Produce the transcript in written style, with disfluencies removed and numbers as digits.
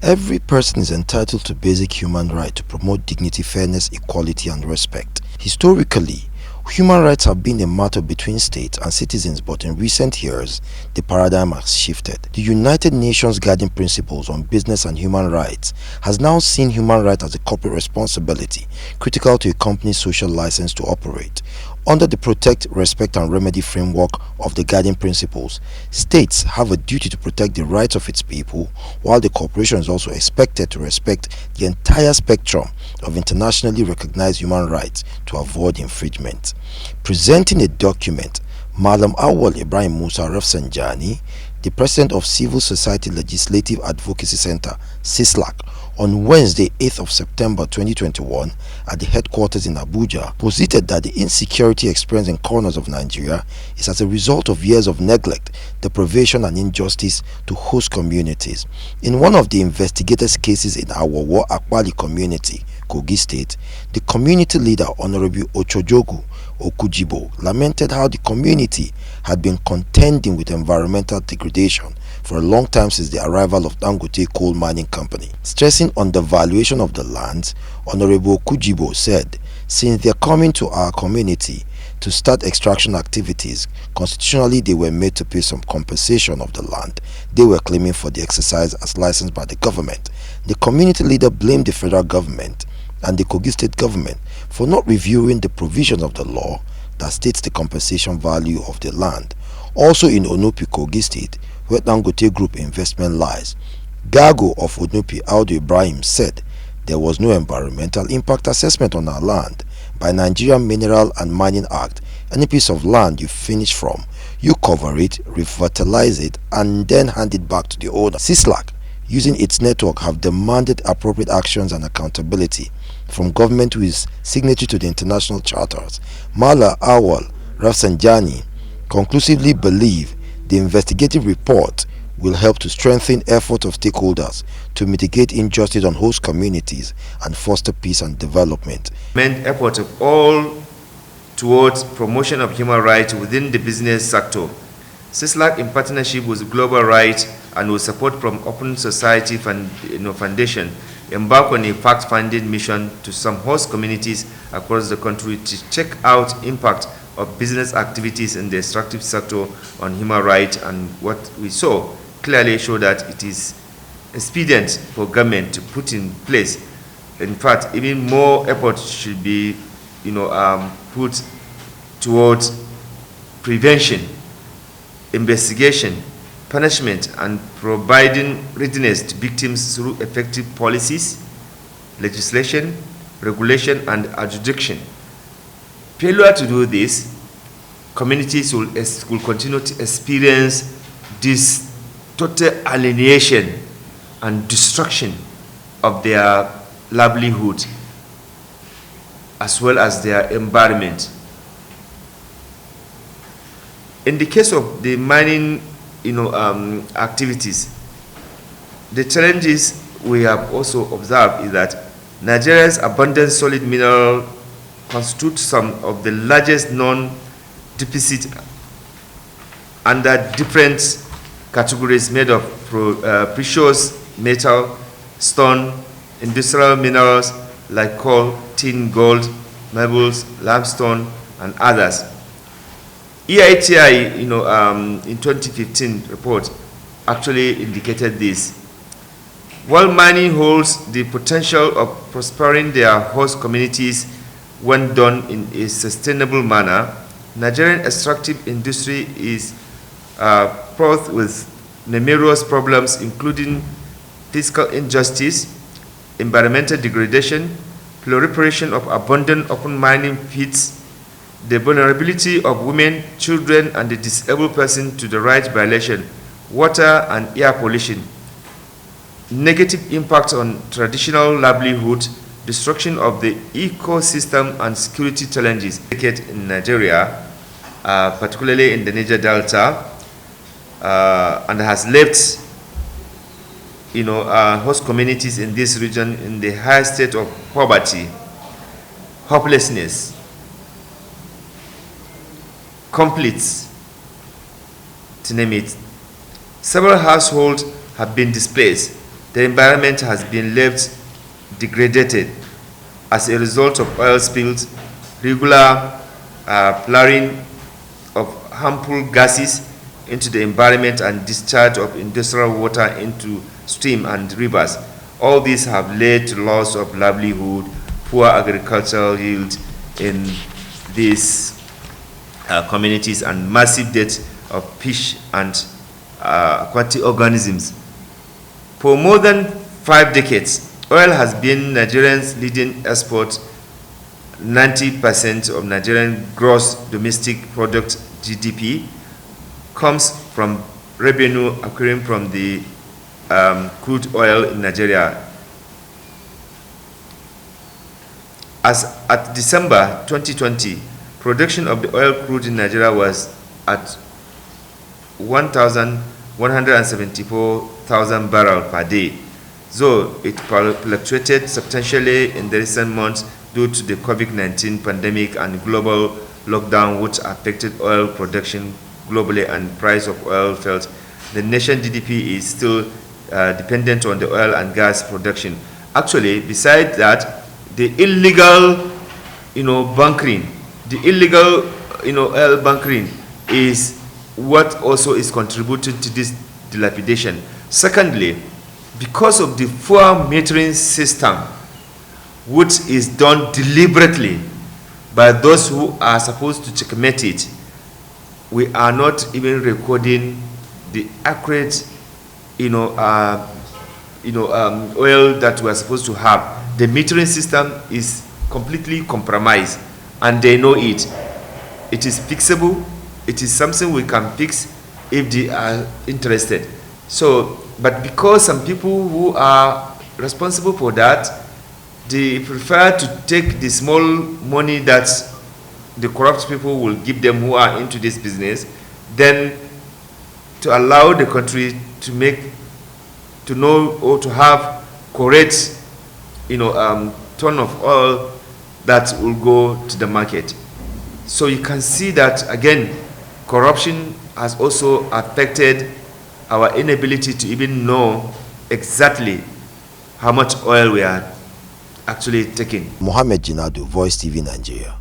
Every person is entitled to basic human rights to promote dignity, fairness, equality, and respect. Historically, human rights have been a matter between states and citizens, but in recent years, the paradigm has shifted. The United Nations Guiding Principles on Business and Human Rights has now seen human rights as a corporate responsibility, critical to a company's social license to operate. Under the Protect, Respect and Remedy framework of the Guiding Principles, states have a duty to protect the rights of its people, while the corporation is also expected to respect the entire spectrum of internationally recognized human rights to avoid infringement. Presenting a document, Malam Awal Ibrahim Musa Rafsanjani, the president of Civil Society Legislative Advocacy Center, CISLAC, on Wednesday, 8th of September 2021 at the headquarters in Abuja, posited that the insecurity experienced in corners of Nigeria is as a result of years of neglect, deprivation and injustice to host communities. In one of the investigated cases in Awowo Akpali community, Kogi State, the community leader Honorable Ochojogu Okujibo lamented how the community had been contending with environmental degradation for a long time since the arrival of Dangote coal mining company. Stressing on the valuation of the lands, Honorable Okujibo said, since their coming to our community to start extraction activities, constitutionally they were made to pay some compensation of the land they were claiming for the exercise as licensed by the government. The community leader blamed the federal government and the Kogi State government for not reviewing the provisions of the law that states the compensation value of the land. Also in Onopi, Kogi State, where Dangote Group investment lies, Gago of Onopi, Audu Ibrahim, said there was no environmental impact assessment on our land. By Nigerian Mineral and Mining Act, any piece of land you finish from, you cover it, revitalize it, and then hand it back to the owner. CISLAC, using its network, have demanded appropriate actions and accountability from government who is signatory to the international charters. Mala Awal Rafsanjani conclusively believe the investigative report will help to strengthen efforts of stakeholders to mitigate injustice on host communities and foster peace and development. Efforts of all towards promotion of human rights within the business sector. CISLAC, in partnership with Global Rights and with support from Open Society Foundation, embark on a fact-finding mission to some host communities across the country to check out impact of business activities in the extractive sector on human rights, and what we saw clearly show that it is expedient for government to put in place. In fact, even more effort should be put towards prevention, investigation, punishment, and providing readiness to victims through effective policies, legislation, regulation, and adjudication. Failure to do this, communities will continue to experience this total alienation and destruction of their livelihood as well as their environment. In the case of the mining activities, the challenges we have also observed is that Nigeria's abundant solid mineral constitute some of the largest non-deficit under different categories made of precious metal, stone, industrial minerals like coal, tin, gold, marbles, limestone, and others. EITI, in 2015 report actually indicated this. While mining holds the potential of prospering their host communities when done in a sustainable manner, Nigerian extractive industry is fraught with numerous problems, including fiscal injustice, environmental degradation, proliferation of abundant open mining pits, the vulnerability of women, children, and the disabled person to the rights violation, water and air pollution, negative impact on traditional livelihood, destruction of the ecosystem, and security challenges in Nigeria, particularly in the Niger Delta, and has left host communities in this region in the high state of poverty, hopelessness, conflicts, to name it. Several households have been displaced. The environment has been left degraded as a result of oil spills, regular flaring of harmful gases into the environment, and discharge of industrial water into streams and rivers. All these have led to loss of livelihood, poor agricultural yield in these communities, and massive death of fish and aquatic organisms. For more than 5 decades, oil has been Nigeria's leading export. 90% of Nigerian gross domestic product (GDP) comes from revenue occurring from the crude oil in Nigeria. As at December 2020, production of the oil crude in Nigeria was at 174,000 barrels per day, though it fluctuated substantially in the recent months due to the COVID-19 pandemic and global lockdown, which affected oil production globally and price of oil fell. The nation's GDP is still dependent on the oil and gas production. Actually, besides that, the illegal, bunkering, oil bunkering is what also is contributing to this dilapidation. Secondly, because of the poor metering system, which is done deliberately by those who are supposed to checkmate it, we are not even recording the accurate, oil that we are supposed to have. The metering system is completely compromised, and they know it. It is fixable. It is something we can fix if they are interested. So, but because some people who are responsible for that, they prefer to take the small money that the corrupt people will give them who are into this business, then to allow the country to know or to have correct, ton of oil that will go to the market. So you can see that again, corruption has also affected our inability to even know exactly how much oil we are actually taking. Mohammed Jinadu, Voice TV Nigeria.